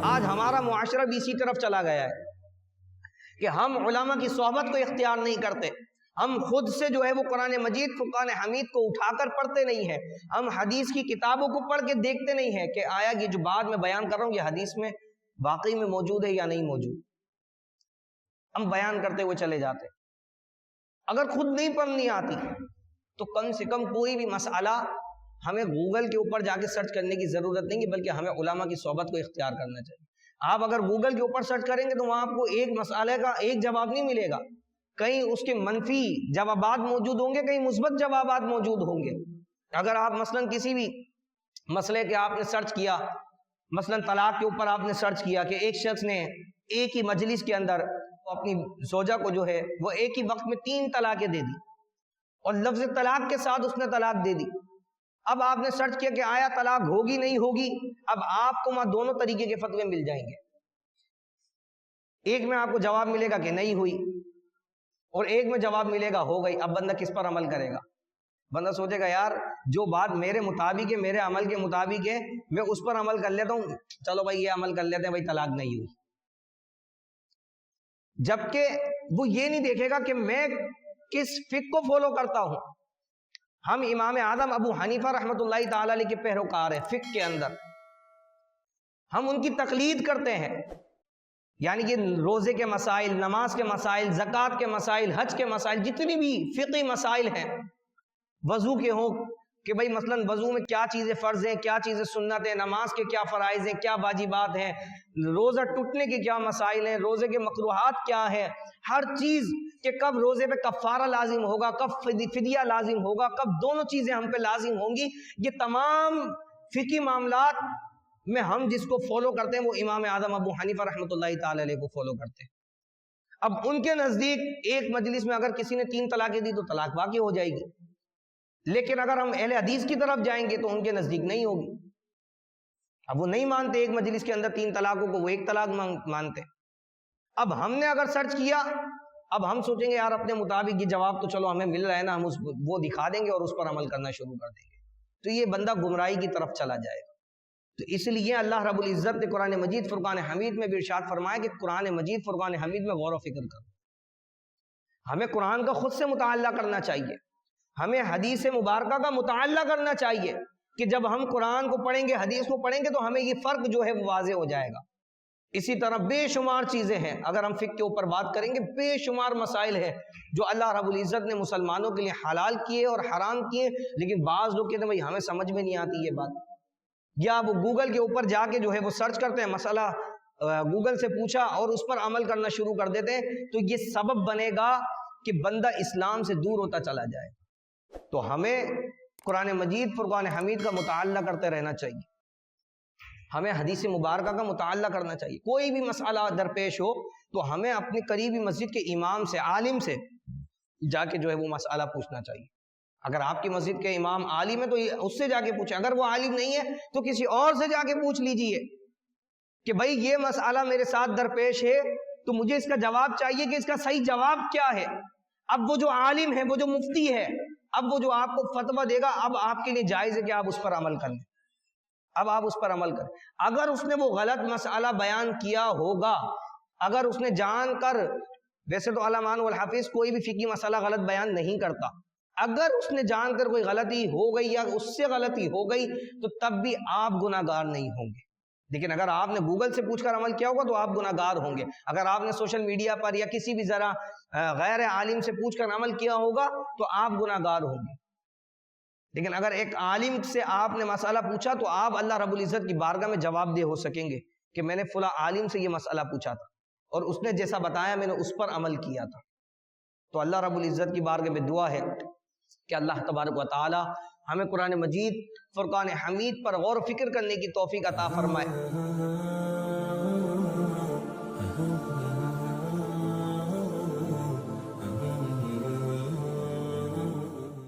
آج ہمارا معاشرہ بھی اسی طرف چلا گیا ہے کہ ہم علماء کی صحبت کو اختیار نہیں کرتے. ہم خود سے جو ہے وہ قرآن مجید فرقان حمید کو اٹھا کر پڑھتے نہیں ہیں. ہم حدیث کی کتابوں کو پڑھ کے دیکھتے نہیں ہیں کہ آیا یہ جو بات میں بیان کر رہا ہوں یہ حدیث میں واقعی میں موجود ہے یا نہیں موجود. ہم بیان کرتے ہوئے چلے جاتے. اگر خود نہیں پڑھنی آتی تو کم سے کم کوئی بھی مسئلہ ہمیں گوگل کے اوپر جا کے سرچ کرنے کی ضرورت نہیں ہے، بلکہ ہمیں علماء کی صحبت کو اختیار کرنا چاہیے. آپ اگر گوگل کے اوپر سرچ کریں گے تو وہاں آپ کو ایک مسئلے کا ایک جواب نہیں ملے گا. کہیں اس کے منفی جوابات موجود ہوں گے، کہیں مثبت جوابات موجود ہوں گے. اگر آپ مثلا کسی بھی مسئلے کے آپ نے سرچ کیا، مثلا طلاق کے اوپر آپ نے سرچ کیا کہ ایک شخص نے ایک ہی مجلس کے اندر اپنی زوجہ کو جو ہے وہ ایک ہی وقت میں 3 طلاقیں دے دی اور لفظ طلاق کے ساتھ اس نے طلاق دے دی. اب آپ نے سرچ کیا کہ آیا طلاق ہوگی نہیں ہوگی. اب آپ کو وہاں دونوں طریقے کے فتوے مل جائیں گے. ایک میں آپ کو جواب ملے گا کہ نہیں ہوئی اور ایک میں جواب ملے گا ہو گئی. اب بندہ کس پر عمل کرے گا؟ بندہ سوچے گا یار جو بات میرے مطابق ہے، میرے عمل کے مطابق ہے، میں اس پر عمل کر لیتا ہوں. چلو بھائی یہ عمل کر لیتے ہیں، بھائی طلاق نہیں ہوئی. جبکہ وہ یہ نہیں دیکھے گا کہ میں کس فقہ کو فالو کرتا ہوں. ہم امام اعظم ابو حنیفہ رحمۃ اللہ تعالی علیہ کے پیروکار ہیں. فقہ کے اندر ہم ان کی تقلید کرتے ہیں. یعنی کہ روزے کے مسائل، نماز کے مسائل، زکوٰۃ کے مسائل، حج کے مسائل، جتنی بھی فقہی مسائل ہیں، وضو کے ہوں کہ بھئی مثلا وضو میں کیا چیزیں فرض ہیں، کیا چیزیں سنت ہیں، نماز کے کیا فرائض ہیں، کیا واجبات ہیں، روزہ ٹوٹنے کے کیا مسائل ہیں، روزے کے مکروہات کیا ہیں، ہر چیز کہ کب روزے پہ کفارہ لازم ہوگا، کب فدیہ لازم ہوگا، کب دونوں چیزیں ہم پہ لازم ہوں گی. یہ تمام فقہی معاملات میں ہم جس کو فالو کرتے ہیں وہ امام اعظم ابو حنیفہ رحمۃ اللہ تعالی علیہ کو فالو کرتے ہیں. اب ان کے نزدیک ایک مجلس میں اگر کسی نے 3 طلاقیں دی تو طلاق واقع ہو جائے گی. لیکن اگر ہم اہل حدیث کی طرف جائیں گے تو ان کے نزدیک نہیں ہوگی. اب وہ نہیں مانتے ایک مجلس کے اندر 3 طلاقوں کو، وہ 1 طلاق مانتے. اب ہم نے اگر سرچ کیا، اب ہم سوچیں گے یار اپنے مطابق یہ جواب تو چلو ہمیں مل رہا ہے نا، ہم وہ دکھا دیں گے اور اس پر عمل کرنا شروع کر دیں گے. تو یہ بندہ گمراہی کی طرف چلا جائے گا. تو اس لیے اللہ رب العزت نے قرآن مجید فرقان حمید میں بھی ارشاد فرمایا کہ قرآن مجید فرقان حمید میں غور و فکر کرو. ہمیں قرآن کا خود سے مطالعہ کرنا چاہیے، ہمیں حدیث مبارکہ کا مطالعہ کرنا چاہیے کہ جب ہم قرآن کو پڑھیں گے، حدیث کو پڑھیں گے تو ہمیں یہ فرق جو ہے وہ واضح ہو جائے گا. اسی طرح بے شمار چیزیں ہیں، اگر ہم فقہ کے اوپر بات کریں گے بے شمار مسائل ہیں جو اللہ رب العزت نے مسلمانوں کے لیے حلال کیے اور حرام کیے، لیکن بعض لوگ کہتے ہیں بھائی ہمیں سمجھ میں نہیں آتی یہ بات. یا وہ گوگل کے اوپر جا کے جو ہے وہ سرچ کرتے ہیں، مسئلہ گوگل سے پوچھا اور اس پر عمل کرنا شروع کر دیتے ہیں. تو یہ سبب بنے گا کہ بندہ اسلام سے دور ہوتا چلا جائے. تو ہمیں قرآن مجید فرقان حمید کا مطالعہ کرتے رہنا چاہیے، ہمیں حدیث مبارکہ کا مطالعہ کرنا چاہیے. کوئی بھی مسئلہ درپیش ہو تو ہمیں اپنے قریبی مسجد کے امام سے، عالم سے جا کے جو ہے وہ مسئلہ پوچھنا چاہیے. اگر آپ کی مسجد کے امام عالم ہے تو اس سے جا کے پوچھیں، اگر وہ عالم نہیں ہے تو کسی اور سے جا کے پوچھ لیجئے کہ بھائی یہ مسئلہ میرے ساتھ درپیش ہے تو مجھے اس کا جواب چاہیے کہ اس کا صحیح جواب کیا ہے. اب وہ جو عالم ہے، وہ جو مفتی ہے، اب وہ جو آپ کو فتویٰ دے گا، اب آپ کے لیے جائز ہے کہ آپ اس پر عمل کریں. اب آپ اس پر عمل کریں. اگر اس نے وہ غلط مسئلہ بیان کیا ہوگا، اگر اس نے جان کر، ویسے تو علامہ والحافظ کوئی بھی فقہی مسئلہ غلط بیان نہیں کرتا، اگر اس نے جان کر کوئی غلطی ہو گئی یا اس سے غلطی ہو گئی تو تب بھی آپ گناہ گار نہیں ہوں گے. لیکن اگر آپ نے گوگل سے پوچھ کر عمل کیا ہوگا تو آپ گناہ گار ہوں گے. اگر آپ نے سوشل میڈیا پر یا کسی بھی ذرا غیر عالم سے پوچھ کر عمل کیا ہوگا تو آپ گناہ گار ہوں گے. لیکن اگر ایک عالم سے آپ نے مسئلہ پوچھا تو آپ اللہ رب العزت کی بارگاہ میں جواب دہ ہو سکیں گے کہ میں نے فلاں عالم سے یہ مسئلہ پوچھا تھا اور اس نے جیسا بتایا میں نے اس پر عمل کیا تھا. تو اللہ رب العزت کی بارگاہ میں دعا ہے کہ اللہ تبارک و تعالی ہمیں قرآن مجید فرقان حمید پر غور و فکر کرنے کی توفیق عطا فرمائے.